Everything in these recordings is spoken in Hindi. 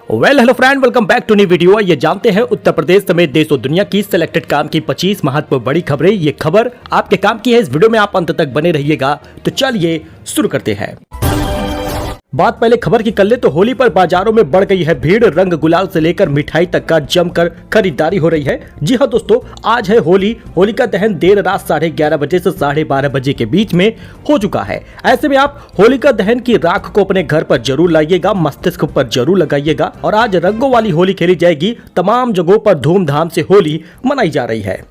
Hello friend, welcome back to new video. ये जानते हैं उत्तर प्रदेश समेत देश और दुनिया की सिलेक्टेड काम की 25 महत्वपूर्ण बड़ी खबरें। ये खबर आपके काम की है। इस वीडियो में आप अंत तक बने रहिएगा। तो चलिए शुरू करते हैं। बात पहले खबर की कर ले तो होली पर बाजारों में बढ़ गई है भीड़। रंग गुलाल से लेकर मिठाई तक का जमकर खरीदारी हो रही है। जी हां दोस्तों, आज है होली। होली का दहन देर रात 11:30 बजे से 12:30 बजे के बीच में हो चुका है। ऐसे में आप होलिका दहन की राख को अपने घर पर जरूर लाइएगा, मस्तिष्क पर जरूर लगाइएगा। और आज रंगों वाली होली खेली जाएगी। तमाम जगहों पर धूमधाम से होली मनाई जा रही है।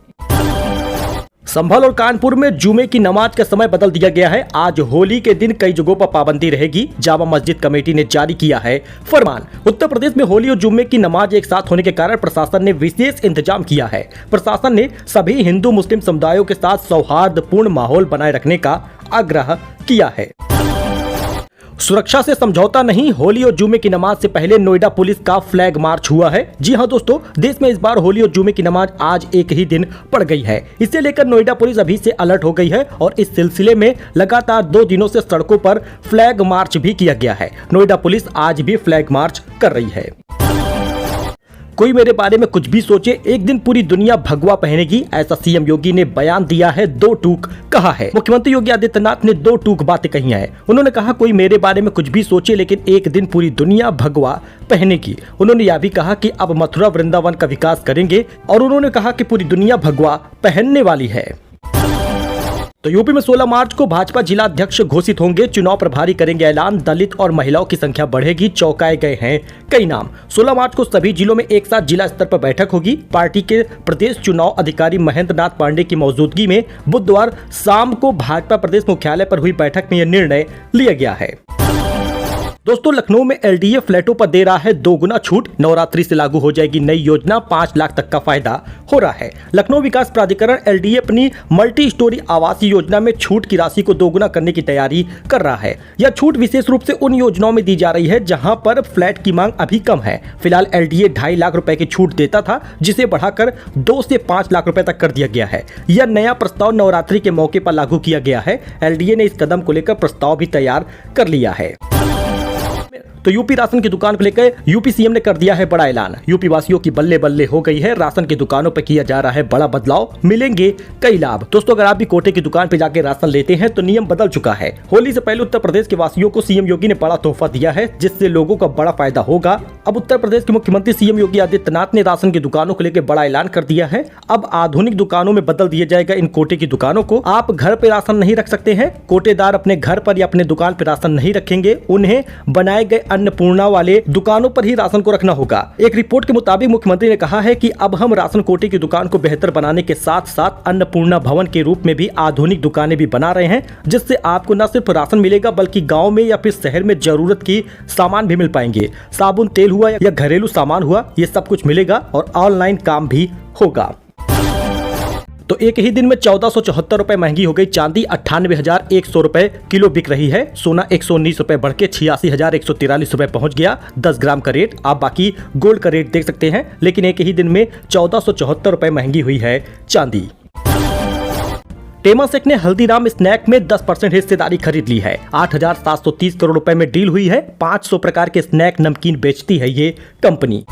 संभल और कानपुर में जुमे की नमाज का समय बदल दिया गया है। आज होली के दिन कई जगहों पर पाबंदी रहेगी। जामा मस्जिद कमेटी ने जारी किया है फरमान। उत्तर प्रदेश में होली और जुम्मे की नमाज एक साथ होने के कारण प्रशासन ने विशेष इंतजाम किया है। प्रशासन ने सभी हिंदू मुस्लिम समुदायों के साथ सौहार्दपूर्ण माहौल बनाए रखने का आग्रह किया है। सुरक्षा से समझौता नहीं, होली और जुमे की नमाज से पहले नोएडा पुलिस का फ्लैग मार्च हुआ है। जी हां दोस्तों, देश में इस बार होली और जुमे की नमाज आज एक ही दिन पड़ गई है। इसे लेकर नोएडा पुलिस अभी से अलर्ट हो गई है और इस सिलसिले में लगातार 2 दिनों से सड़कों पर फ्लैग मार्च भी किया गया है। नोएडा पुलिस आज भी फ्लैग मार्च कर रही है। कोई मेरे बारे में कुछ भी सोचे, एक दिन पूरी दुनिया भगवा पहनेगी, ऐसा सीएम योगी ने बयान दिया है। 2 टूक कहा है। मुख्यमंत्री योगी आदित्यनाथ ने 2 टूक बातें कही हैं। उन्होंने कहा कोई मेरे बारे में कुछ भी सोचे, लेकिन एक दिन पूरी दुनिया भगवा पहनेगी। उन्होंने यह भी कहा कि अब मथुरा वृंदावन का विकास करेंगे और उन्होंने कहा कि पूरी दुनिया भगवा पहनने वाली है। तो यूपी में 16 मार्च को भाजपा जिला अध्यक्ष घोषित होंगे। चुनाव प्रभारी करेंगे ऐलान। दलित और महिलाओं की संख्या बढ़ेगी। चौंकाए गए हैं कई नाम। 16 मार्च को सभी जिलों में एक साथ जिला स्तर पर बैठक होगी। पार्टी के प्रदेश चुनाव अधिकारी महेंद्र नाथ पांडे की मौजूदगी में बुधवार शाम को भाजपा प्रदेश मुख्यालय पर हुई बैठक में यह निर्णय लिया गया है। दोस्तों, लखनऊ में एलडीए फ्लैटों पर दे रहा है 2 गुना छूट। नवरात्रि से लागू हो जाएगी नई योजना। 5 लाख तक का फायदा हो रहा है। लखनऊ विकास प्राधिकरण एलडीए अपनी मल्टी स्टोरी आवास योजना में छूट की राशि को 2 गुना करने की तैयारी कर रहा है। यह छूट विशेष रूप से उन योजनाओं में दी जा रही है जहां पर फ्लैट की मांग अभी कम है। फिलहाल एलडीए 2.5 लाख रुपए की छूट देता था, जिसे बढ़ाकर 2 से 5 लाख रुपए तक कर दिया गया है। यह नया प्रस्ताव नवरात्रि के मौके पर लागू किया गया है। एलडीए ने इस कदम को लेकर प्रस्ताव भी तैयार कर लिया है। तो यूपी राशन की दुकान को लेकर यूपी सीएम ने कर दिया है बड़ा ऐलान। यूपी वासियों की बल्ले बल्ले हो गई है। राशन की दुकानों पर किया जा रहा है बड़ा बदलाव, मिलेंगे कई लाभ। दोस्तों, अगर आप भी कोटे की दुकान पर जाकर राशन लेते हैं तो नियम बदल चुका है। होली से पहले उत्तर प्रदेश के वासियों को सीएम योगी ने बड़ा तोहफा दिया है, जिससे लोगों का बड़ा फायदा होगा। अब उत्तर प्रदेश के मुख्यमंत्री सीएम योगी आदित्यनाथ ने राशन की दुकानों को लेकर बड़ा ऐलान कर दिया है। अब आधुनिक दुकानों में बदल दिया जाएगा इन कोटे की दुकानों को। आप घर पे राशन नहीं रख सकते हैं। कोटेदार अपने घर पर या अपने दुकान पर राशन नहीं रखेंगे। उन्हें बनाए गए अन्नपूर्णा वाले दुकानों पर ही राशन को रखना होगा। एक रिपोर्ट के मुताबिक मुख्यमंत्री ने कहा है कि अब हम राशन कोटे की दुकान को बेहतर बनाने के साथ साथ अन्नपूर्णा भवन के रूप में भी आधुनिक दुकानें भी बना रहे हैं, जिससे आपको न सिर्फ राशन मिलेगा बल्कि गांव में या फिर शहर में जरूरत की सामान भी मिल पाएंगे। साबुन, तेल हुआ या घरेलू सामान हुआ, ये सब कुछ मिलेगा और ऑनलाइन काम भी होगा। तो एक ही दिन में 1474 रुपए महंगी हो गई चांदी। 98,100 रुपए किलो बिक रही है। सोना 119 रुपए बढ़ के 86,143 रुपए पहुंच गया 10 ग्राम का रेट। आप बाकी गोल्ड का रेट देख सकते हैं, लेकिन एक ही दिन में 1474 रुपए महंगी हुई है चांदी। टेमासेक ने हल्दीराम स्नैक में 10% हिस्सेदारी खरीद ली है। 8,730 करोड़ रुपए में डील हुई है। 500 प्रकार के स्नैक नमकीन बेचती है ये कंपनी।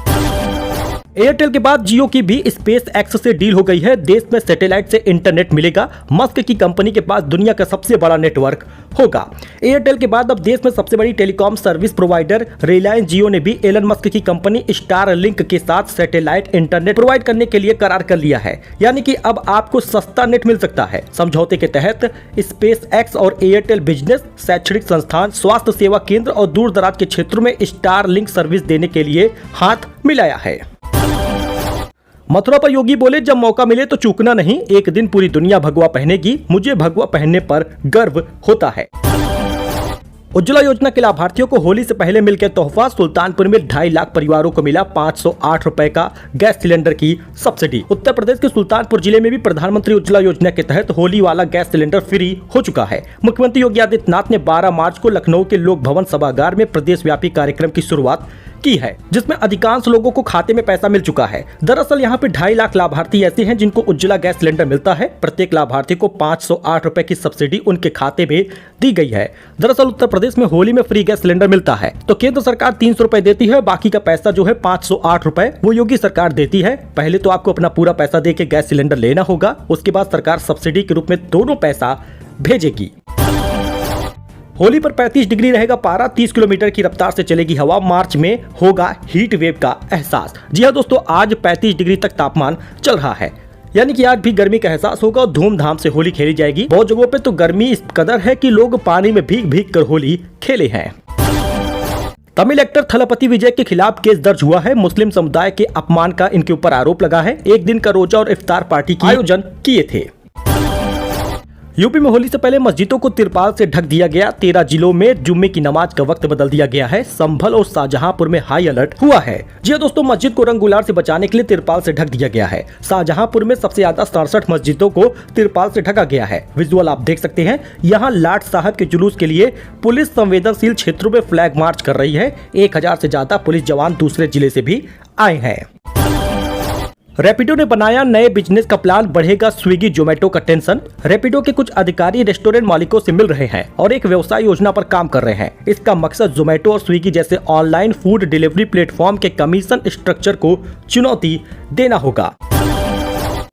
एयरटेल के बाद जियो की भी स्पेस एक्स से डील हो गई है। देश में सैटेलाइट से इंटरनेट मिलेगा। मस्क की कंपनी के पास दुनिया का सबसे बड़ा नेटवर्क होगा। एयरटेल के बाद अब देश में सबसे बड़ी टेलीकॉम सर्विस प्रोवाइडर रिलायंस जियो ने भी एलन मस्क की कंपनी स्टारलिंक के साथ सैटेलाइट इंटरनेट प्रोवाइड करने के लिए करार कर लिया है। यानी कि अब आपको सस्ता नेट मिल सकता है। समझौते के तहत स्पेस एक्स और एयरटेल बिजनेस, शैक्षणिक संस्थान, स्वास्थ्य सेवा केंद्र और दूर दराज के क्षेत्रों में स्टारलिंक सर्विस देने के लिए हाथ मिलाया है। मथुरा पर योगी बोले, जब मौका मिले तो चूकना नहीं। एक दिन पूरी दुनिया भगवा पहनेगी। मुझे भगवा पहनने पर गर्व होता है। उज्ज्वला योजना के लाभार्थियों को होली से पहले मिल के तोहफा। सुल्तानपुर में 2.5 लाख परिवारों को मिला 508 रुपए का गैस सिलेंडर की सब्सिडी। उत्तर प्रदेश के सुल्तानपुर जिले में भी प्रधानमंत्री उज्ज्वला योजना के तहत होली वाला गैस सिलेंडर फ्री हो चुका है। मुख्यमंत्री योगी आदित्यनाथ ने 12 मार्च को लखनऊ के लोक भवन सभागार में प्रदेश व्यापी कार्यक्रम की शुरुआत की है, जिसमें अधिकांश लोगों को खाते में पैसा मिल चुका है। दरअसल यहाँ पे 2.5 लाख लाभार्थी ऐसे हैं जिनको उज्ज्वला गैस सिलेंडर मिलता है। प्रत्येक लाभार्थी को 508 रुपए की सब्सिडी उनके खाते में दी गई है। दरअसल उत्तर प्रदेश में होली में फ्री गैस सिलेंडर मिलता है, तो केंद्र सरकार 300 रुपए देती है, बाकी का पैसा जो है 508 रुपए वो योगी सरकार देती है। पहले तो आपको अपना पूरा पैसा दे के गैस सिलेंडर लेना होगा, उसके बाद सरकार सब्सिडी के रूप में दोनों पैसा भेजेगी। होली पर 35 डिग्री रहेगा पारा, 30 किलोमीटर की रफ्तार से चलेगी हवा, मार्च में होगा हीट वेव का एहसास। जी हाँ दोस्तों, आज 35 डिग्री तक तापमान चल रहा है, यानी कि आज भी गर्मी का एहसास होगा और धूमधाम से होली खेली जाएगी। बहुत जगहों पे तो गर्मी इस कदर है कि लोग पानी में भीग भीग कर होली खेले हैं। तमिल एक्टर थलपति विजय के खिलाफ केस दर्ज हुआ है। मुस्लिम समुदाय के अपमान का इनके ऊपर आरोप लगा है। एक दिन का रोजा और इफ्तार पार्टी के आयोजन किए थे। यूपी में होली से पहले मस्जिदों को तिरपाल से ढक दिया गया। 13 जिलों में जुम्मे की नमाज का वक्त बदल दिया गया है। संभल और शाहजहांपुर में हाई अलर्ट हुआ है। जी हाँ दोस्तों, मस्जिद को रंग गुलाल से बचाने के लिए तिरपाल से ढक दिया गया है। शाहजहांपुर में सबसे ज्यादा 67 मस्जिदों को तिरपाल से ढका गया है। विजुअल आप देख सकते हैं। यहाँ लाट साहब के जुलूस के लिए पुलिस संवेदनशील क्षेत्रों में फ्लैग मार्च कर रही है। 1000 से ज्यादा पुलिस जवान दूसरे जिले से भी आए हैं। रैपिडो ने बनाया नए बिजनेस का प्लान, बढ़ेगा स्विगी जोमेटो का टेंशन। रैपिडो के कुछ अधिकारी रेस्टोरेंट मालिकों से मिल रहे हैं और एक व्यवसाय योजना पर काम कर रहे हैं। इसका मकसद जोमेटो और स्विगी जैसे ऑनलाइन फूड डिलीवरी प्लेटफॉर्म के कमीशन स्ट्रक्चर को चुनौती देना होगा।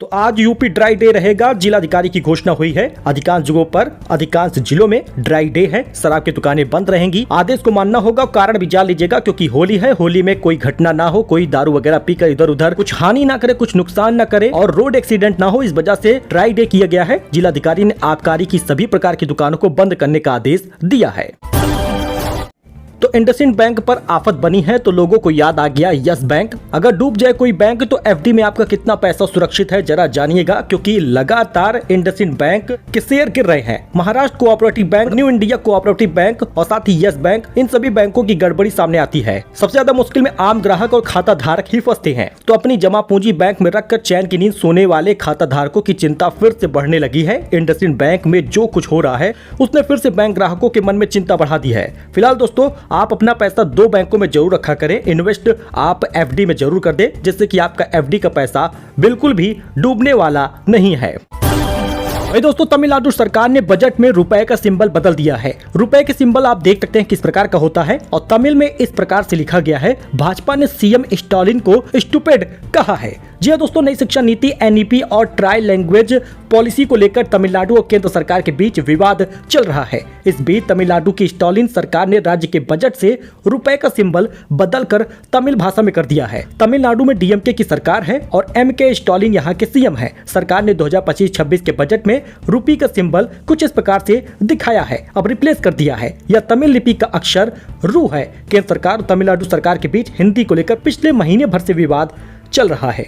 तो आज यूपी ड्राई डे रहेगा, जिलाधिकारी की घोषणा हुई है। अधिकांश जगहों पर अधिकांश जिलों में ड्राई डे है। शराब की दुकानें बंद रहेंगी। आदेश को मानना होगा, कारण भी जान लीजिएगा, क्योंकि होली है। होली में कोई घटना ना हो, कोई दारू वगैरह पीकर इधर उधर कुछ हानि ना करे, कुछ नुकसान ना करे और रोड एक्सीडेंट ना हो। इस वजह से ड्राई डे किया गया है। जिलाधिकारी ने आबकारी की सभी प्रकार की दुकानों को बंद करने का आदेश दिया है। तो इंडसइंड बैंक पर आफत बनी है तो लोगों को याद आ गया यस बैंक। अगर डूब जाए कोई बैंक तो एफडी में आपका कितना पैसा सुरक्षित है जरा जानिएगा, क्योंकि लगातार इंडसइंड बैंक के शेयर गिर रहे हैं। Maharashtra cooperative bank, new India cooperative bank और साथ ही यस बैंक, इन सभी बैंकों की गड़बड़ी सामने आती है। सबसे ज्यादा मुश्किल में आम ग्राहक और खाता धारक ही फंसते हैं। तो अपनी जमा पूंजी बैंक में रखकर चैन की नींद सोने वाले खाता धारकों की चिंता फिर से बढ़ने लगी है। इंडसइंड बैंक में जो कुछ हो रहा है उसने फिर से बैंक ग्राहकों के मन में चिंता बढ़ा दी है। फिलहाल दोस्तों, आप अपना पैसा 2 बैंकों में जरूर रखा करें। इन्वेस्ट आप एफडी में जरूर कर दें, जिससे कि आपका एफडी का पैसा बिल्कुल भी डूबने वाला नहीं है। दोस्तों, तमिलनाडु सरकार ने बजट में रुपए का सिंबल बदल दिया है। रुपए के सिंबल आप देख सकते हैं किस प्रकार का होता है और तमिल में इस प्रकार से लिखा गया है। भाजपा ने सीएम स्टालिन को स्टूपिड कहा है। जी हाँ दोस्तों, नई शिक्षा नीति एनईपी और ट्राई लैंग्वेज पॉलिसी को लेकर तमिलनाडु और केंद्र सरकार के बीच विवाद चल रहा है। इस बीच तमिलनाडु की स्टालिन सरकार ने राज्य के बजट से रुपए का सिंबल बदलकर तमिल भाषा में कर दिया है। तमिलनाडु में डीएमके की सरकार है और एमके स्टालिन यहाँ के सीएम है। सरकार ने 2025-26 के बजट में रुपी का सिंबल कुछ इस प्रकार से दिखाया है, अब रिप्लेस कर दिया है। यह तमिल लिपि का अक्षर रू है। केंद्र सरकार और तमिलनाडु सरकार के बीच हिंदी को लेकर पिछले महीने भर से विवाद चल रहा है।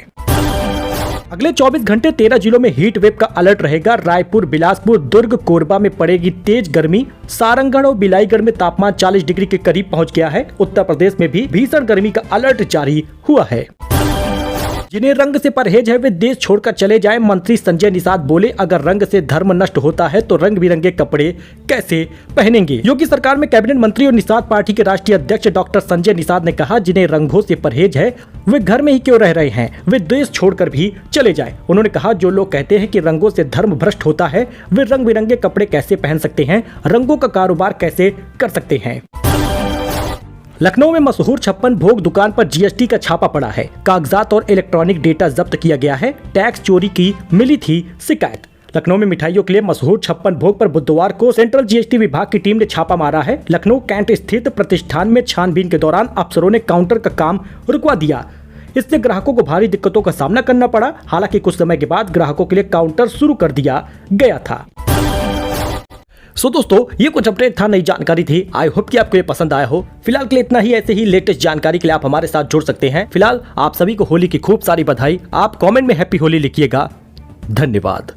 अगले 24 घंटे 13 जिलों में हीट वेव का अलर्ट रहेगा। रायपुर, बिलासपुर, दुर्ग, कोरबा में पड़ेगी तेज गर्मी। सारंगढ़ और बिलाईगढ़ में तापमान 40 डिग्री के करीब पहुंच गया है। उत्तर प्रदेश में भी भीषण गर्मी का अलर्ट जारी हुआ है। जिन्हें रंग से परहेज है वे देश छोड़कर चले जाएं। मंत्री संजय निषाद बोले, अगर रंग से धर्म नष्ट होता है तो रंग बिरंगे कपड़े कैसे पहनेंगे। योगी सरकार में कैबिनेट मंत्री और निषाद पार्टी के राष्ट्रीय अध्यक्ष डॉक्टर संजय निषाद ने कहा, जिन्हें रंगों से परहेज है वे घर में ही क्यों रह रहे हैं, वे देश छोड़कर भी चले जाएं। उन्होंने कहा, जो लोग कहते हैं कि रंगों से धर्म भ्रष्ट होता है वे रंग बिरंगे कपड़े कैसे पहन सकते हैं, रंगों का कारोबार कैसे कर सकते हैं। लखनऊ में मशहूर 56 भोग दुकान पर जीएसटी का छापा पड़ा है। कागजात और इलेक्ट्रॉनिक डेटा जब्त किया गया है। टैक्स चोरी की मिली थी शिकायत। लखनऊ में मिठाइयों के लिए मशहूर 56 भोग पर बुधवार को सेंट्रल जीएसटी विभाग की टीम ने छापा मारा है। लखनऊ कैंट स्थित प्रतिष्ठान में छानबीन के दौरान अफसरों ने काउंटर का काम रुकवा दिया। इससे ग्राहकों को भारी दिक्कतों का सामना करना पड़ा। हालांकि कुछ समय के बाद ग्राहकों के लिए काउंटर शुरू कर दिया गया था। सो दोस्तों, ये कुछ अपडेट था, नई जानकारी थी। आई होप कि आपको ये पसंद आया हो। फिलहाल के लिए इतना ही। ऐसे ही लेटेस्ट जानकारी के लिए आप हमारे साथ जुड़ सकते हैं। फिलहाल आप सभी को होली की खूब सारी बधाई। आप कमेंट में हैप्पी होली लिखिएगा। धन्यवाद।